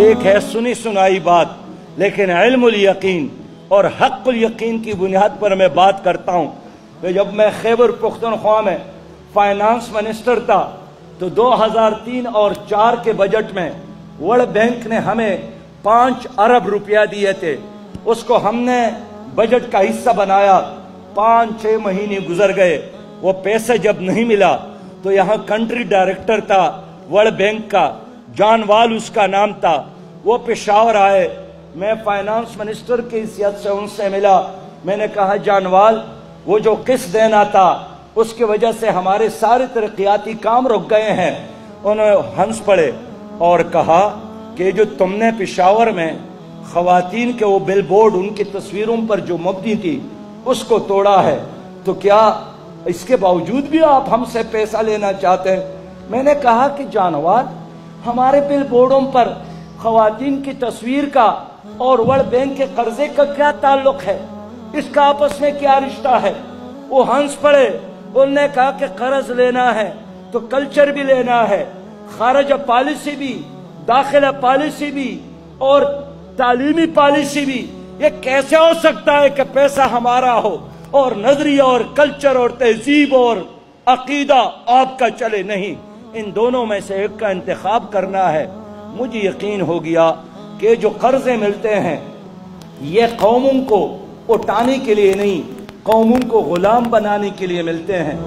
ایک ہے سنی سنائی بات، لیکن علم الیقین اور حق الیقین کی بنیاد پر میں بات کرتا ہوں کہ جب میں خیبر پختونخوا میں فائنانس منسٹر تھا تو 2003 اور 4 کے بجٹ میں ورلڈ بینک نے ہمیں 5 ارب روپیہ دیے تھے، اس کو ہم نے بجٹ کا حصہ بنایا۔ 5-6 مہینے گزر گئے، وہ پیسے جب نہیں ملا تو یہاں کنٹری ڈائریکٹر تھا ورلڈ بینک کا، جان وال اس کا نام تھا، وہ پشاور آئے، میں فائنانس منسٹر کی حیثیت سے ان سے ملا۔ میں نے کہا جان وال، وہ جو قسط دینا تھا اس کی وجہ سے ہمارے سارے ترقیاتی کام رک گئے ہیں۔ انہوں نے ہنس پڑے اور کہا کہ جو تم نے پشاور میں خواتین کے وہ بل بورڈ ان کی تصویروں پر جو مبنی تھی اس کو توڑا ہے، تو کیا اس کے باوجود بھی آپ ہم سے پیسہ لینا چاہتے ہیں؟ میں نے کہا کہ جانوار، ہمارے بل بورڈوں پر خواتین کی تصویر کا اور ورلڈ بینک کے قرضے کا کیا تعلق ہے؟ اس کا آپس میں کیا رشتہ ہے؟ وہ ہنس پڑے، انہوں نے کہا کہ قرض لینا ہے تو کلچر بھی لینا ہے، خارجہ پالیسی بھی، داخلہ پالیسی بھی اور تعلیمی پالیسی بھی۔ یہ کیسے ہو سکتا ہے کہ پیسہ ہمارا ہو اور نظریہ اور کلچر اور تہذیب اور عقیدہ آپ کا چلے؟ نہیں، ان دونوں میں سے ایک کا انتخاب کرنا ہے۔ مجھے یقین ہو گیا کہ جو قرضے ملتے ہیں یہ قوموں کو اٹھانے کے لیے نہیں، قوموں کو غلام بنانے کے لیے ملتے ہیں۔